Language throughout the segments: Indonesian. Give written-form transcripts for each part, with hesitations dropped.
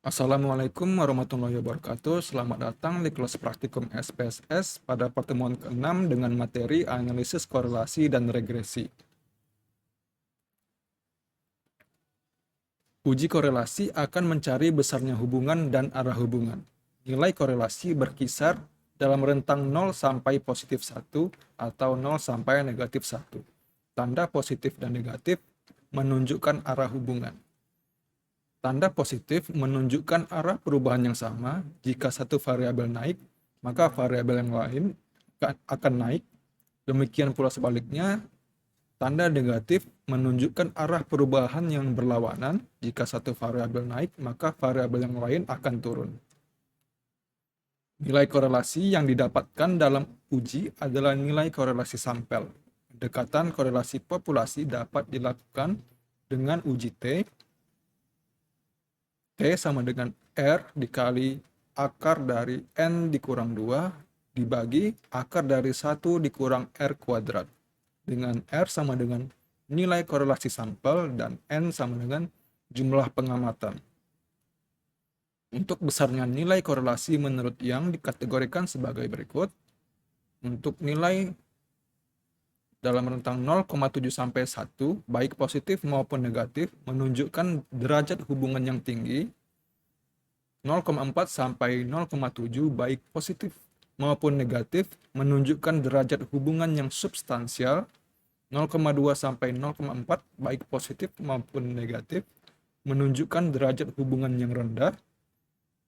Assalamualaikum warahmatullahi wabarakatuh. Selamat datang di kelas praktikum SPSS pada pertemuan ke-6 dengan materi analisis korelasi dan regresi. Uji korelasi akan mencari besarnya hubungan dan arah hubungan. Nilai korelasi berkisar dalam rentang 0 sampai positif 1 atau 0 sampai negatif 1. Tanda positif dan negatif menunjukkan arah hubungan. Tanda positif menunjukkan arah perubahan yang sama. Jika satu variabel naik, maka variabel yang lain akan naik. Demikian pula sebaliknya, tanda negatif menunjukkan arah perubahan yang berlawanan. Jika satu variabel naik, maka variabel yang lain akan turun. Nilai korelasi yang didapatkan dalam uji adalah nilai korelasi sampel. Pendekatan korelasi populasi dapat dilakukan dengan uji T. T sama dengan R dikali akar dari N dikurang 2 dibagi akar dari 1 dikurang R kuadrat. Dengan R sama dengan nilai korelasi sampel dan N sama dengan jumlah pengamatan. Untuk besarnya nilai korelasi menurut Young dikategorikan sebagai berikut. Untuk nilai dalam rentang 0,7 sampai 1, baik positif maupun negatif, menunjukkan derajat hubungan yang tinggi. 0,4 sampai 0,7 baik positif maupun negatif menunjukkan derajat hubungan yang substansial. 0,2 sampai 0,4 baik positif maupun negatif menunjukkan derajat hubungan yang rendah.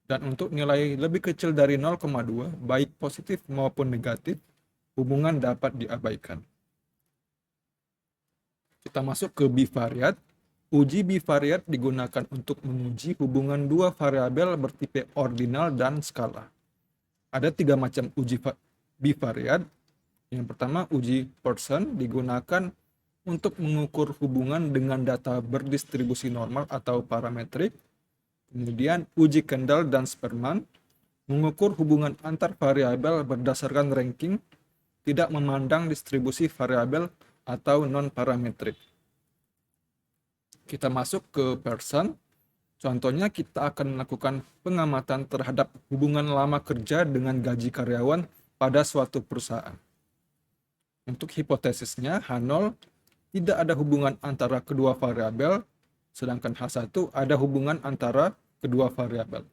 Dan untuk nilai lebih kecil dari 0,2 baik positif maupun negatif hubungan dapat diabaikan. Kita masuk ke bivariat. Uji bivariat digunakan untuk menguji hubungan dua variabel bertipe ordinal dan skala. Ada 3 macam uji bivariat. Yang pertama, uji Pearson digunakan untuk mengukur hubungan dengan data berdistribusi normal atau parametrik. Kemudian, uji Kendall dan Sperman mengukur hubungan antar variabel berdasarkan ranking, tidak memandang distribusi variabel atau non-parametrik. Kita masuk ke Pearson. Contohnya kita akan melakukan pengamatan terhadap hubungan lama kerja dengan gaji karyawan pada suatu perusahaan. Untuk hipotesisnya, H0 tidak ada hubungan antara kedua variabel, sedangkan H1 ada hubungan antara kedua variabel.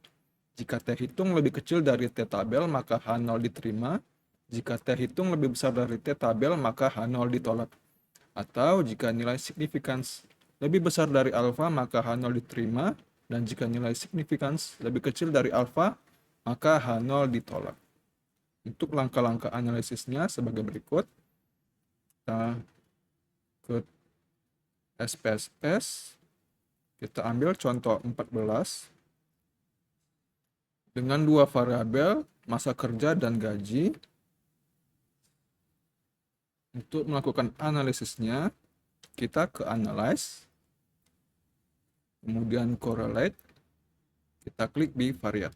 Jika T hitung lebih kecil dari T tabel, maka H0 diterima. Jika T hitung lebih besar dari T tabel, maka H0 ditolak. Atau jika nilai signifikans lebih besar dari alfa, maka H0 diterima. Dan jika nilai signifikans lebih kecil dari alfa, maka H0 ditolak. Untuk langkah-langkah analisisnya sebagai berikut. Kita ke SPSS, kita ambil contoh 14. Dengan dua variabel, masa kerja dan gaji. Untuk melakukan analisisnya, kita ke Analyze, kemudian Correlate, kita klik bivariat.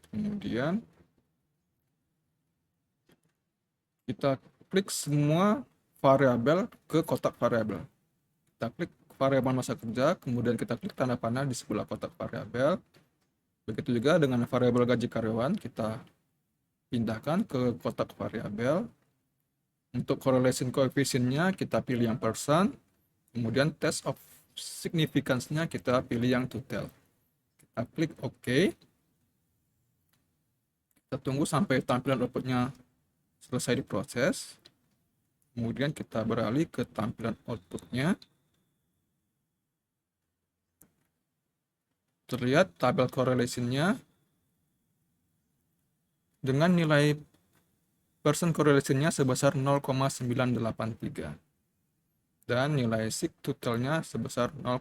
Kemudian kita klik semua variabel ke kotak variabel. Kita klik variabel masa kerja, kemudian kita klik tanda panah di sebelah kotak variabel. Begitu juga dengan variabel gaji karyawan, kita pindahkan ke kotak variabel. Untuk correlation coefficient-nya kita pilih yang percent, kemudian test of significance-nya kita pilih yang total. Kita klik OK. Kita tunggu sampai tampilan output-nya selesai diproses. Kemudian kita beralih ke tampilan output-nya. Terlihat tabel correlation-nya dengan nilai percent correlation-nya sebesar 0,983 dan nilai sig totalnya sebesar 0,000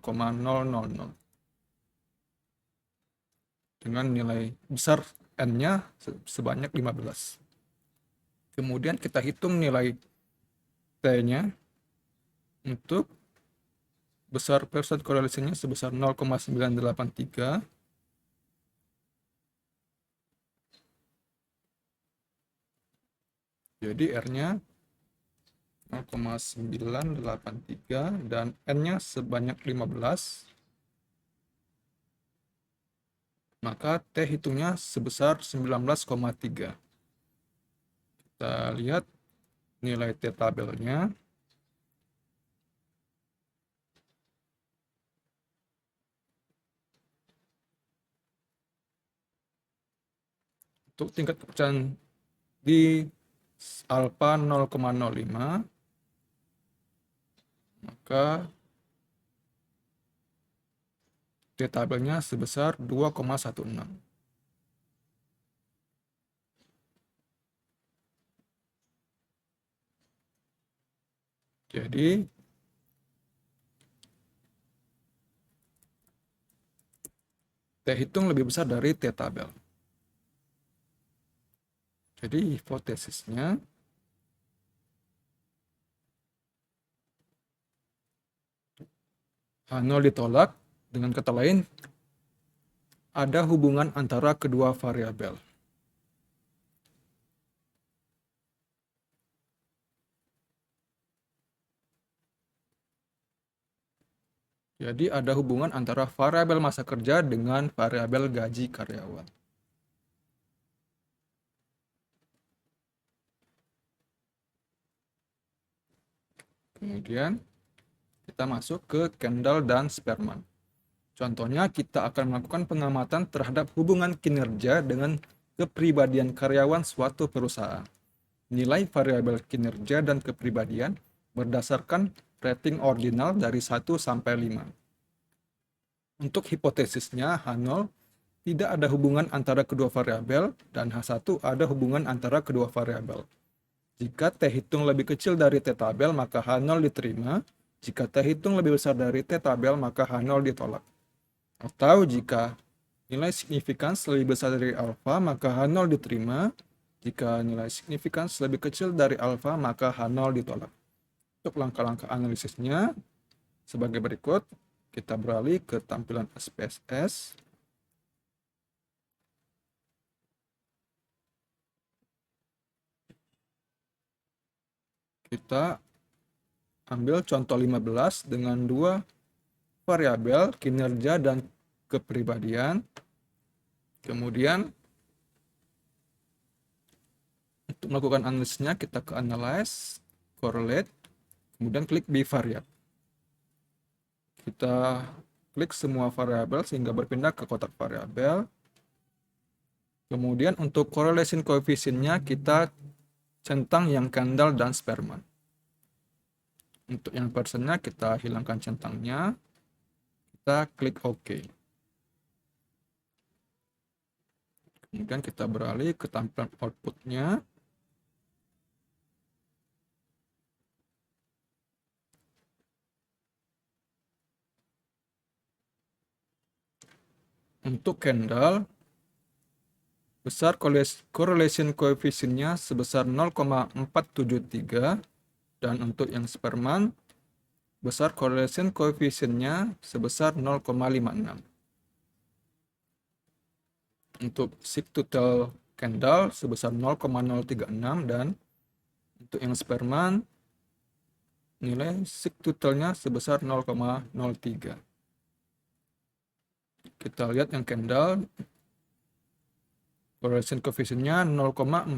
dengan nilai besar n-nya sebanyak 15. Kemudian kita hitung nilai t-nya. Untuk besar percent correlation-nya sebesar 0,983. Jadi R-nya 0,983 dan N-nya sebanyak 15, maka T hitungnya sebesar 19,3. Kita lihat nilai T tabelnya. Untuk tingkat kepercayaan di alfa 0,05, maka T tabelnya sebesar 2,16. Jadi T hitung lebih besar dari T tabel. Jadi hipotesisnya H0 ditolak, dengan kata lain ada hubungan antara kedua variabel. Jadi ada hubungan antara variabel masa kerja dengan variabel gaji karyawan. Kemudian kita masuk ke Kendall dan Sperman. Contohnya kita akan melakukan pengamatan terhadap hubungan kinerja dengan kepribadian karyawan suatu perusahaan. Nilai variabel kinerja dan kepribadian berdasarkan rating ordinal dari 1 sampai 5. Untuk hipotesisnya H0 tidak ada hubungan antara kedua variabel dan H1 ada hubungan antara kedua variabel. Jika T hitung lebih kecil dari T tabel, maka H0 diterima. Jika T hitung lebih besar dari T tabel, maka H0 ditolak. Atau jika nilai signifikans lebih besar dari alfa, maka H0 diterima. Jika nilai signifikans lebih kecil dari alfa, maka H0 ditolak. Untuk langkah-langkah analisisnya sebagai berikut. Kita beralih ke tampilan SPSS. Kita ambil contoh 15 dengan dua variabel kinerja dan kepribadian. Kemudian untuk melakukan analisisnya kita ke Analyze, Correlate, kemudian klik Bivariate. Kita klik semua variabel sehingga berpindah ke kotak variabel. Kemudian untuk correlation coefficient-nya kita centang yang Kendall dan Sperman. Untuk yang persennya kita hilangkan centangnya. Kita klik OK. Kemudian kita beralih ke tampilan output-nya. Untuk Kendall, besar correlation coefficient-nya sebesar 0,473 dan untuk yang Sperman, besar correlation coefficient-nya sebesar 0,56. Untuk sigtotal Kendall sebesar 0,036 dan untuk yang Sperman nilai sigtotalnya sebesar 0,03. Kita lihat yang Kendall correlation coefficient-nya 0,473.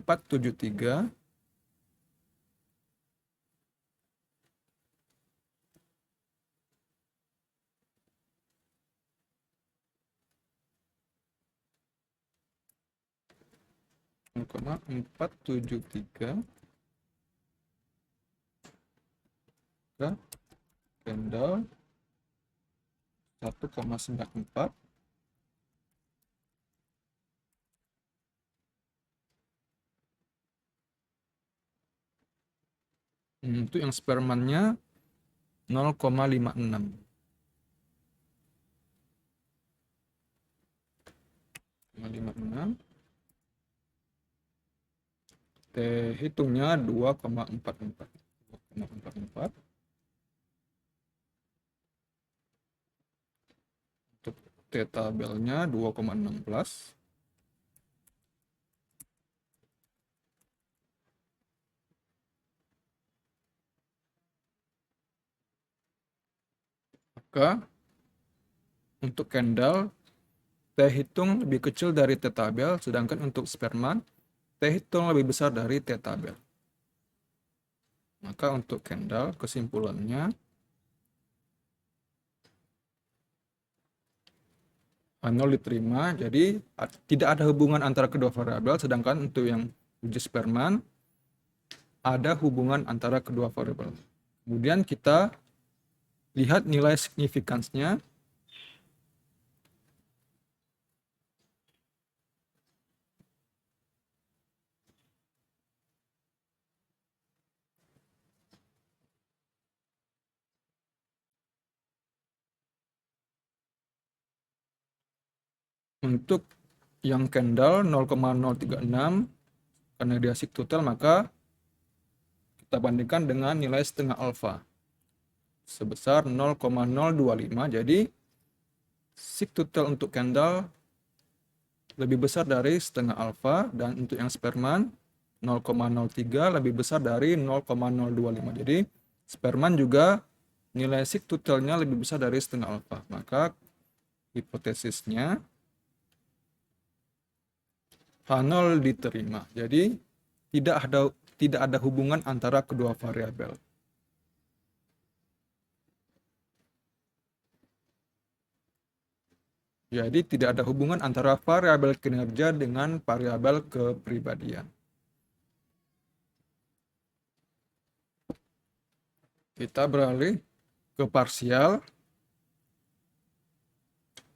Ke Kendall 1,94. Untuk yang Sperman-nya 0,56. T hitungnya 2,44. Untuk T tabelnya 2,16. Maka untuk Kendall, T hitung lebih kecil dari T tabel, sedangkan untuk Spearman, T hitung lebih besar dari T tabel. Maka untuk Kendall, kesimpulannya, H0 diterima, jadi tidak ada hubungan antara kedua variabel, sedangkan untuk yang uji Spearman, ada hubungan antara kedua variabel. Kemudian kita lihat nilai signifikansinya. Untuk yang Kendall 0,036, karena dia sigtotal, maka kita bandingkan dengan nilai setengah alfa sebesar 0,025. Jadi sigtotal untuk Kendall lebih besar dari setengah alfa, dan untuk yang Spearman 0,03 lebih besar dari 0,025. Jadi Spearman juga nilai sigtotalnya lebih besar dari setengah alfa. Maka hipotesisnya H0 diterima. Jadi tidak ada hubungan antara kedua variabel. Jadi tidak ada hubungan antara variabel kinerja dengan variabel kepribadian. Kita beralih ke parsial.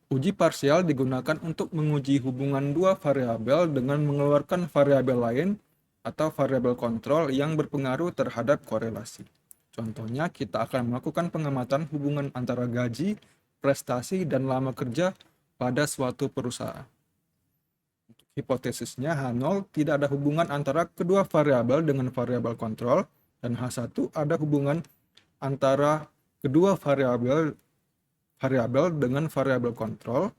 Uji parsial digunakan untuk menguji hubungan dua variabel dengan mengeluarkan variabel lain atau variabel kontrol yang berpengaruh terhadap korelasi. Contohnya, kita akan melakukan pengamatan hubungan antara gaji, prestasi, dan lama kerja pada suatu perusahaan. Hipotesisnya H0 tidak ada hubungan antara kedua variabel dengan variabel kontrol, dan H1 ada hubungan antara kedua variabel dengan variabel kontrol.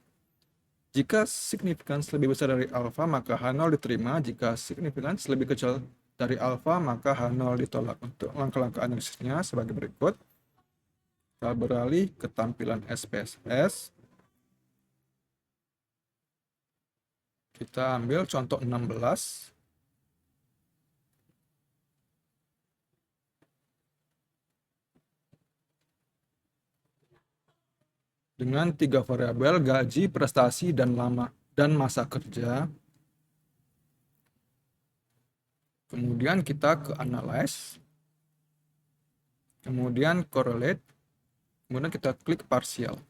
Jika signifikans lebih besar dari alfa, maka H0 diterima. Jika signifikans lebih kecil dari alfa, maka H0 ditolak. Untuk langkah-langkah analisisnya sebagai berikut. Kita beralih ke tampilan SPSS. Kita ambil contoh 16. Dengan tiga variabel gaji, prestasi, dan masa kerja. Kemudian kita ke analyze. Kemudian correlate. Kemudian kita klik partial.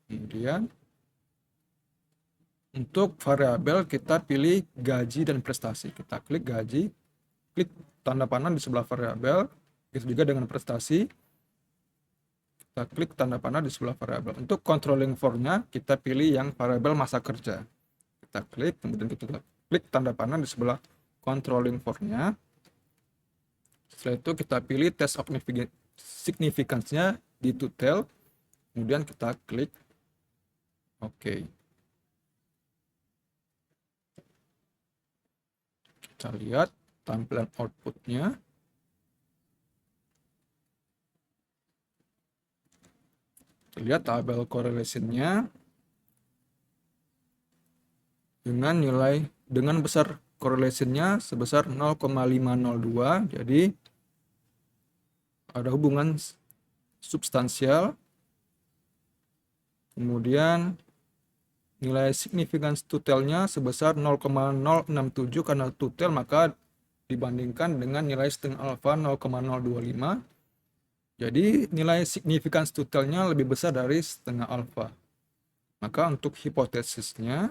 Kemudian untuk variabel kita pilih gaji dan prestasi. Kita klik gaji, klik tanda panah di sebelah variabel, begitu juga dengan prestasi. Kita klik tanda panah di sebelah variabel. Untuk controlling for-nya kita pilih yang variabel masa kerja. Kita klik, kemudian kita klik tanda panah di sebelah controlling for-nya. Setelah itu kita pilih test of significance-nya di total. Kemudian kita klik OK. Kita lihat tampilan output-nya. Lihat tabel correlation-nya dengan besar correlation-nya sebesar 0,502. Jadi ada hubungan substansial. Kemudian nilai significance totalnya sebesar 0,067, karena total maka dibandingkan dengan nilai setengah alfa 0,025. Jadi nilai significance totalnya lebih besar dari setengah alfa. Maka untuk hipotesisnya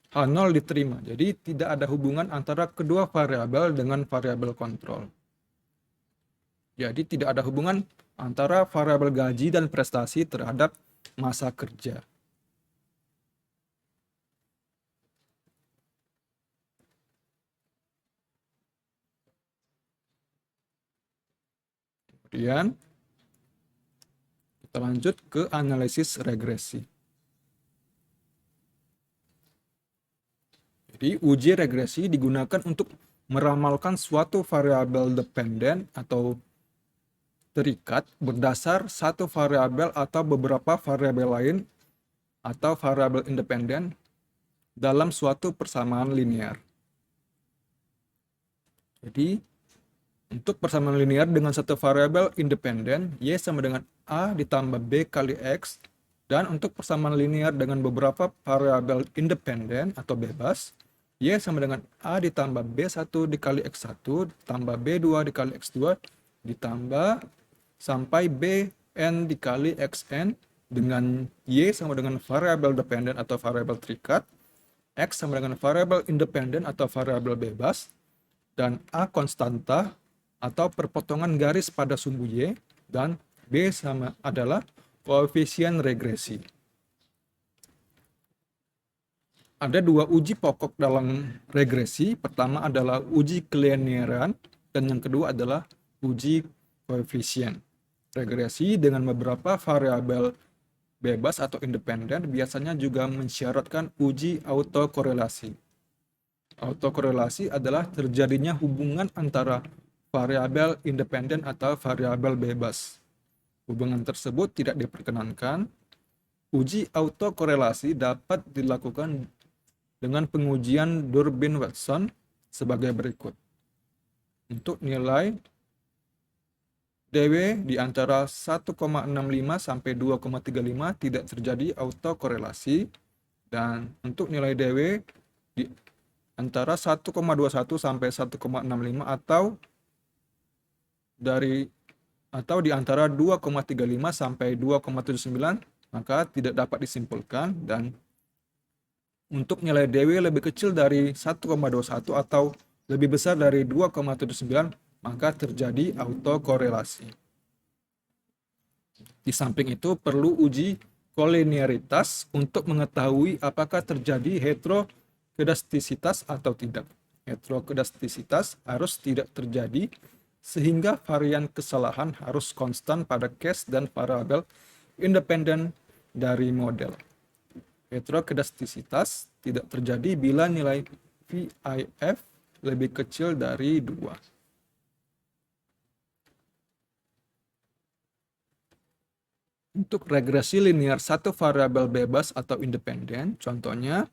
H0 diterima. Jadi tidak ada hubungan antara kedua variabel dengan variabel kontrol. Jadi tidak ada hubungan antara variabel gaji dan prestasi terhadap masa kerja. Kemudian kita lanjut ke analisis regresi. Jadi uji regresi digunakan untuk meramalkan suatu variabel dependen atau terikat berdasar satu variabel atau beberapa variabel lain atau variabel independen dalam suatu persamaan linear. Jadi, untuk persamaan linear dengan satu variabel independen, Y sama dengan A ditambah B kali X, dan untuk persamaan linear dengan beberapa variabel independen atau bebas, Y sama dengan A ditambah B1 dikali X1 tambah B2 dikali X2 ditambah sampai Bn dikali Xn dengan Y sama dengan variabel dependen atau variabel terikat, X sama dengan variabel independen atau variabel bebas, dan A konstanta atau perpotongan garis pada sumbu Y, dan B sama adalah koefisien regresi. Ada dua uji pokok dalam regresi. Pertama adalah uji kelinearan dan yang kedua adalah uji koefisien. Regresi dengan beberapa variabel bebas atau independen biasanya juga mensyaratkan uji autokorelasi. Autokorelasi adalah terjadinya hubungan antara variabel independen atau variabel bebas. Hubungan tersebut tidak diperkenankan. Uji autokorelasi dapat dilakukan dengan pengujian Durbin-Watson sebagai berikut. Untuk nilai dW di antara 1,65 sampai 2,35 tidak terjadi autokorelasi, dan untuk nilai dW di antara 1,21 sampai 1,65 atau di antara 2,35 sampai 2,79 maka tidak dapat disimpulkan, dan untuk nilai dW lebih kecil dari 1,21 atau lebih besar dari 2,79 maka terjadi autokorelasi. Di samping itu perlu uji kolinearitas untuk mengetahui apakah terjadi heterokedastisitas atau tidak. Heterokedastisitas harus tidak terjadi sehingga varian kesalahan harus konstan pada case dan variabel independen dari model. Heterokedastisitas tidak terjadi bila nilai VIF lebih kecil dari 2. Untuk regresi linear satu variabel bebas atau independen, contohnya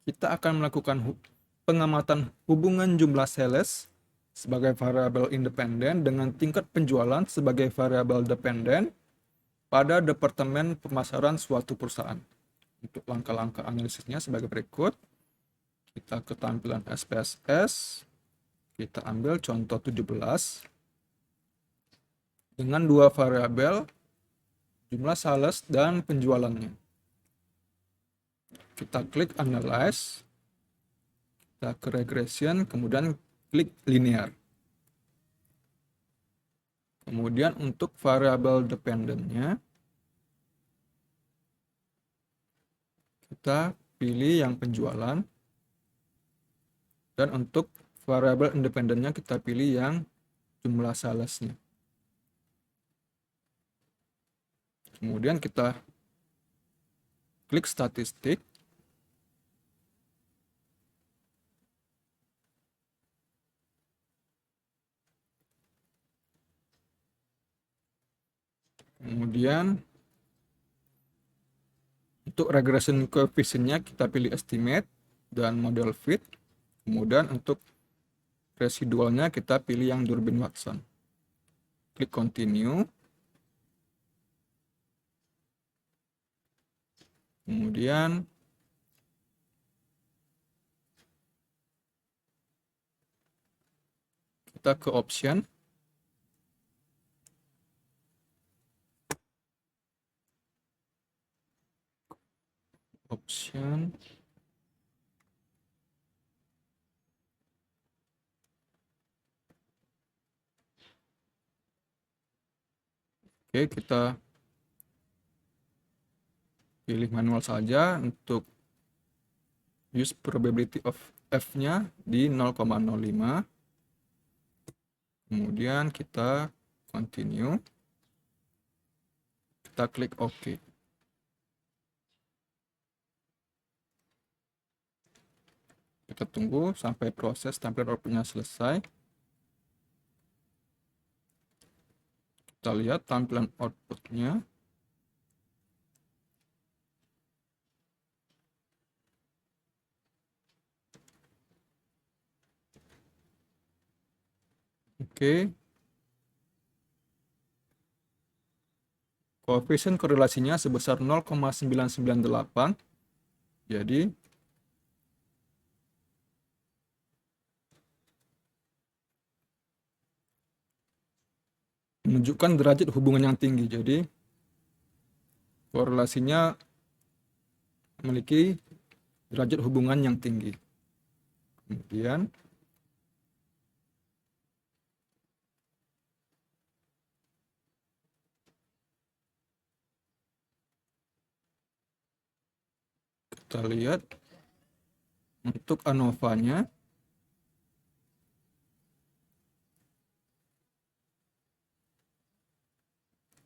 kita akan melakukan pengamatan hubungan jumlah sales sebagai variabel independen dengan tingkat penjualan sebagai variabel dependen pada departemen pemasaran suatu perusahaan. Untuk langkah-langkah analisisnya sebagai berikut. Kita ke tampilan SPSS, kita ambil contoh 17 dengan dua variabel jumlah sales dan penjualannya. Kita klik analyze, kita ke regression, kemudian klik linear. Kemudian untuk variabel dependennya, kita pilih yang penjualan, dan untuk variabel independennya kita pilih yang jumlah salesnya. Kemudian kita klik statistik. Kemudian untuk regression coefficientnya kita pilih estimate dan model fit. Kemudian untuk residualnya kita pilih yang Durbin-Watson. Klik continue. Kemudian kita ke option. Option. Oke, kita pilih manual saja untuk use probability of F-nya di 0,05. Kemudian kita continue. Kita klik OK. Kita tunggu sampai proses tampilan outputnya selesai. Kita lihat tampilan outputnya. Oke. Koefisien korelasinya sebesar 0,998. Jadi menunjukkan derajat hubungan yang tinggi. Jadi korelasinya memiliki derajat hubungan yang tinggi. Kemudian kita lihat untuk ANOVA-nya.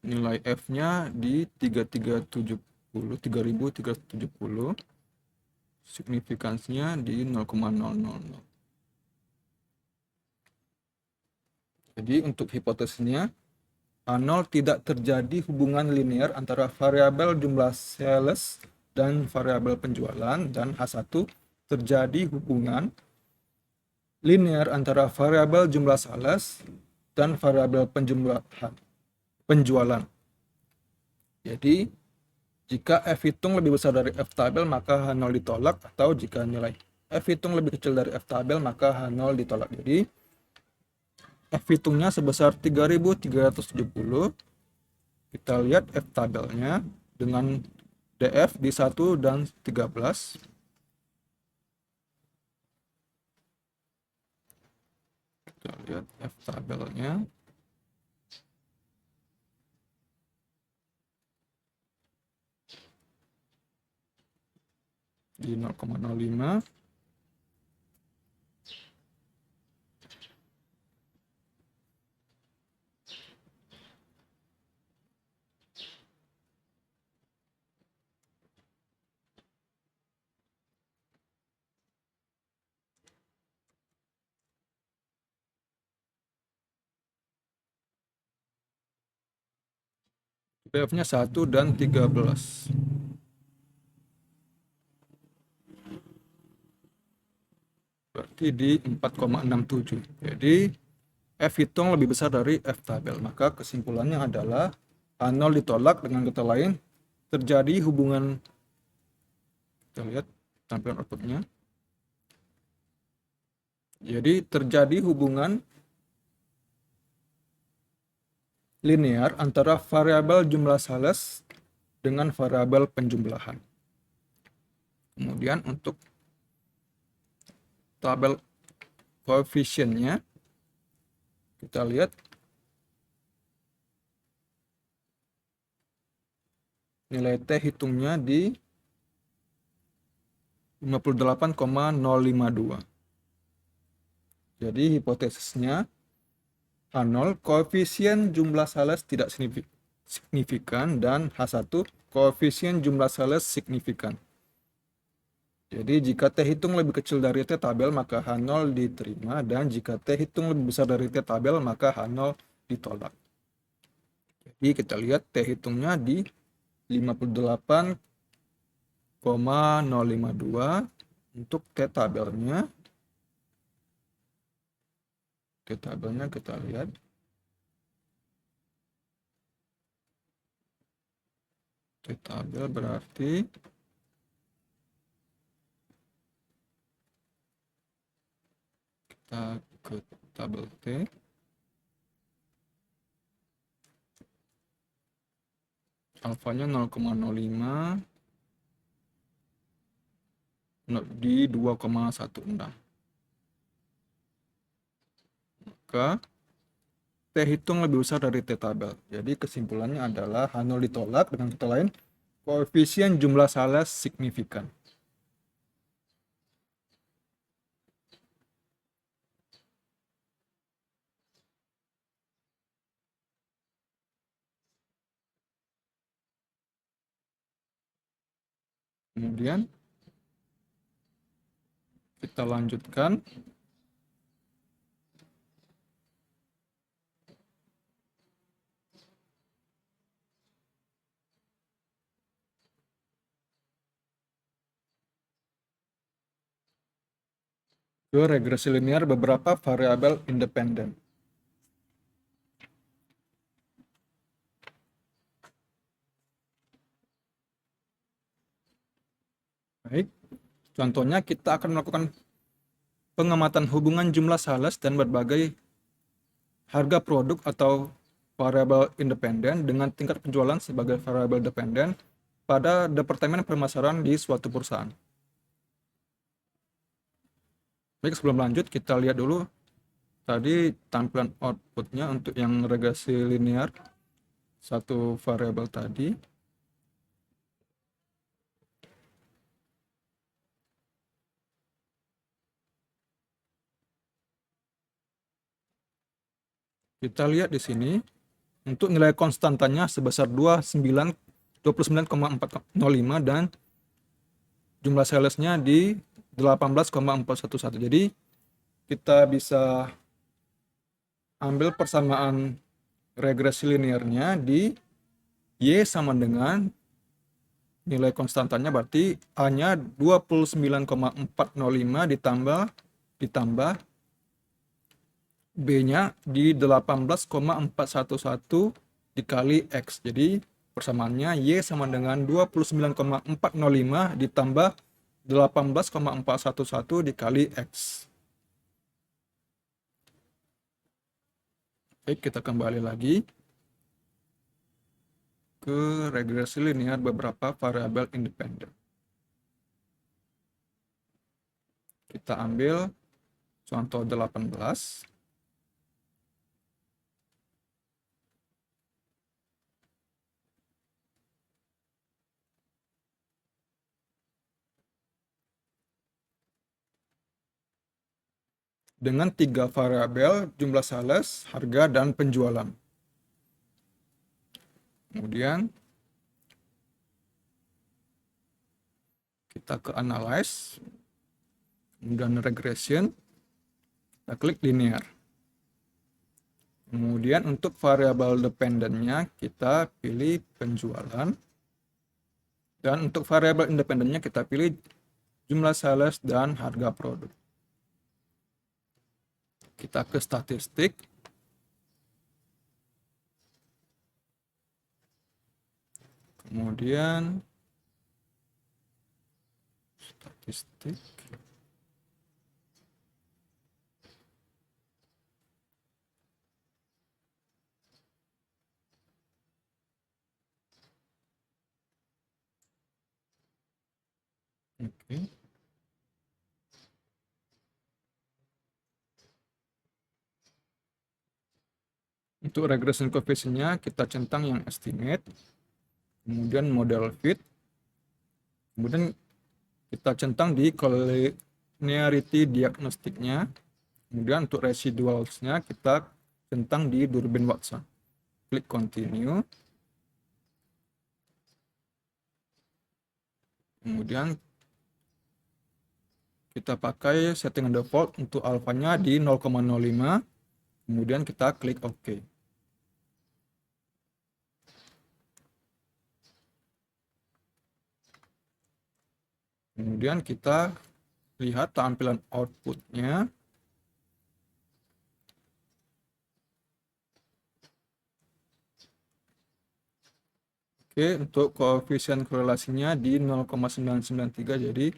Nilai F-nya di 3370. Signifikansinya di 0,000. Jadi untuk hipotesisnya, A0 tidak terjadi hubungan linear antara variabel jumlah sales dan variabel penjualan, dan H1 terjadi hubungan linear antara variabel jumlah sales dan variabel penjualan. Jadi jika F hitung lebih besar dari F tabel, maka H0 ditolak, atau jika nilai F hitung lebih kecil dari F tabel, maka H0 ditolak. Jadi F hitungnya sebesar 3370. Kita lihat F tabelnya dengan DF di 1 dan 13. Kita lihat F tabelnya. Di 0,05. DF-nya 1 dan 13. Berarti di 4,67. Jadi F hitung lebih besar dari F tabel. Maka kesimpulannya adalah A0 ditolak, dengan kata lain terjadi hubungan. Kita lihat tampilan outputnya. Jadi terjadi hubungan linear antara variabel jumlah sales dengan variabel penjumlahan. Kemudian untuk tabel koefisiennya, kita lihat nilai T hitungnya di 58,052. Jadi hipotesisnya H0 koefisien jumlah sales tidak signifikan, dan H1 koefisien jumlah sales signifikan. Jadi jika T hitung lebih kecil dari T tabel, maka H0 diterima, dan jika T hitung lebih besar dari T tabel, maka H0 ditolak. Jadi kita lihat T hitungnya di 58,052. Untuk T tabelnya kita lihat. T tabel berarti kita ke tabel T. Alfanya 0,05 di 2,16. Maka T hitung lebih besar dari T tabel. Jadi kesimpulannya adalah H0 ditolak, dengan kata lain koefisien jumlah sales signifikan. Kemudian Kita lanjutkan. Ke regresi linear beberapa variabel independen. Baik, contohnya kita akan melakukan pengamatan hubungan jumlah sales dan berbagai harga produk atau variabel independen dengan tingkat penjualan sebagai variabel dependen pada departemen pemasaran di suatu perusahaan. Baik, sebelum lanjut kita lihat dulu tadi tampilan outputnya untuk yang regresi linear satu variabel tadi. Kita lihat di sini untuk nilai konstantanya sebesar 29,405 dan jumlah salesnya di 18,411. Jadi kita bisa ambil persamaan regresi linearnya di Y sama dengan nilai konstantanya, berarti A-nya 29,405 ditambah B-nya di 18,411 dikali X. Jadi persamaannya Y sama dengan 29,405 ditambah 18,411 dikali X. Baik, kita kembali lagi ke regresi linear beberapa variabel independen. Kita ambil contoh 18. Dengan 3 variabel jumlah sales, harga, dan penjualan. Kemudian kita ke analyze, kemudian regression, kita klik linear. Kemudian untuk variabel dependennya kita pilih penjualan, dan untuk variabel independennya kita pilih jumlah sales dan harga produk. Kita ke statistik, kemudian statistik, oke. Untuk regression coefficient-nya kita centang yang estimate, kemudian model fit, kemudian kita centang di collinearity diagnostiknya, kemudian untuk residuals-nya kita centang di Durbin Watson. Klik continue, kemudian kita pakai settingan default untuk alfanya di 0,05, kemudian kita klik OK. Kemudian kita lihat tampilan outputnya. Oke, untuk koefisien korelasinya di 0,993, jadi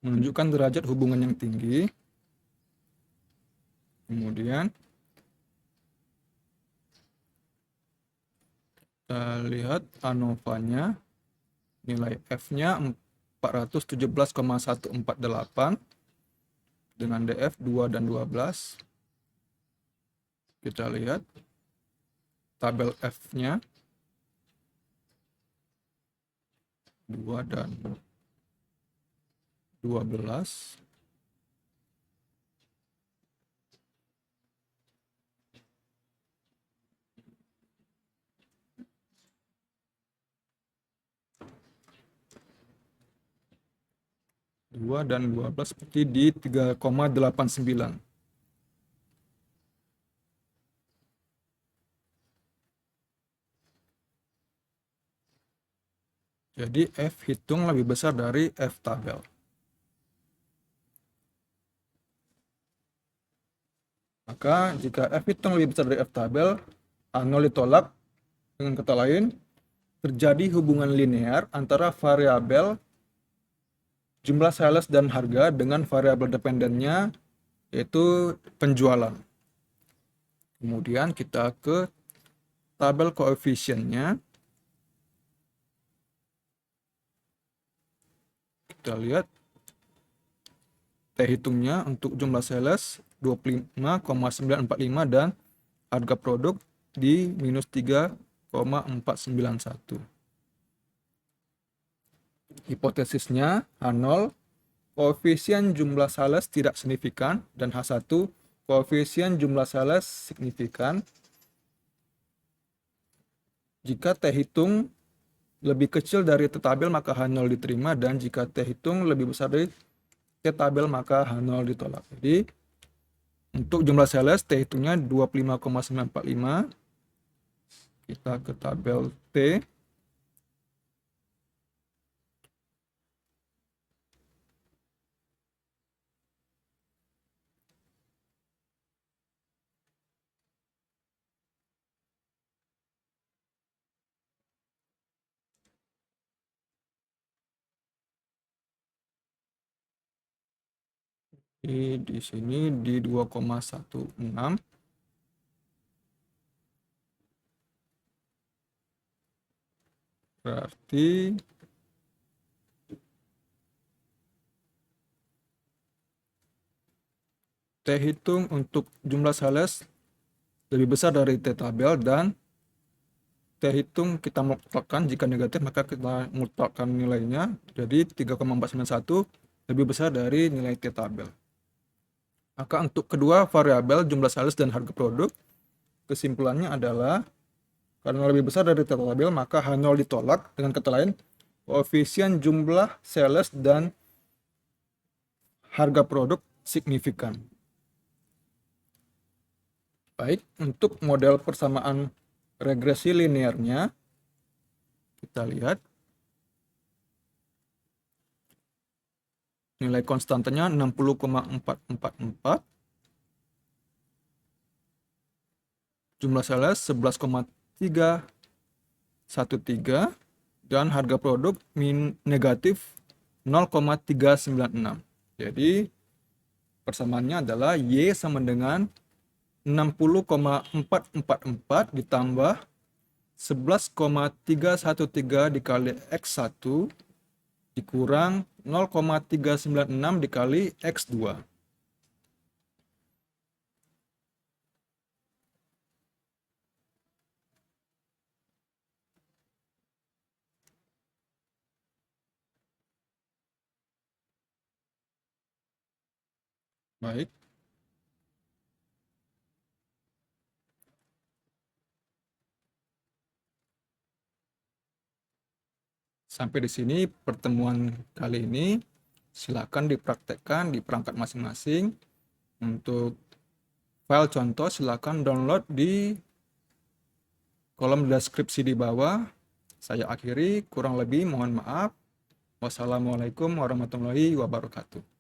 menunjukkan derajat hubungan yang tinggi. Kemudian kita lihat ANOVA-nya, nilai F-nya 417,148 dengan DF 2 dan 12. Kita lihat tabel F-nya 2 dan 12. 2 dan 12 seperti di 3,89. Jadi F hitung lebih besar dari F tabel. Maka jika F hitung lebih besar dari F tabel, A0 ditolak. Dengan kata lain, terjadi hubungan linear antara variabel jumlah sales dan harga dengan variabel dependennya, yaitu penjualan. Kemudian kita ke tabel koefisiennya. Kita lihat T hitungnya untuk jumlah sales 25,945 dan harga produk di minus 3,491. Hipotesisnya H0, koefisien jumlah sales tidak signifikan, dan H1, koefisien jumlah sales signifikan. Jika T hitung lebih kecil dari T tabel maka H0 diterima, dan jika T hitung lebih besar dari T tabel maka H0 ditolak. Jadi untuk jumlah sales T hitungnya 25,945. Kita ke tabel T. Di sini di 2,16. Berarti T hitung untuk jumlah sales lebih besar dari T tabel, dan T hitung kita mutlakkan, jika negatif maka kita mutlakkan nilainya, jadi 3,491 lebih besar dari nilai T tabel. Maka untuk kedua variabel jumlah sales dan harga produk, kesimpulannya adalah karena lebih besar dari T tabel maka H0 ditolak. Dengan kata lain, koefisien jumlah sales dan harga produk signifikan. Baik, untuk model persamaan regresi linearnya, kita lihat nilai konstantanya 60,444, jumlah sales 11,313, dan harga produk negatif 0,396. Jadi persamaannya adalah Y sama dengan 60,444 ditambah 11,313 dikali X1 dikurang 0,396 dikali X2. Baik. Sampai di sini pertemuan kali ini. Silakan dipraktekkan di perangkat masing-masing. Untuk file contoh silakan download di kolom deskripsi di bawah. Saya akhiri, kurang lebih mohon maaf. Wassalamualaikum warahmatullahi wabarakatuh.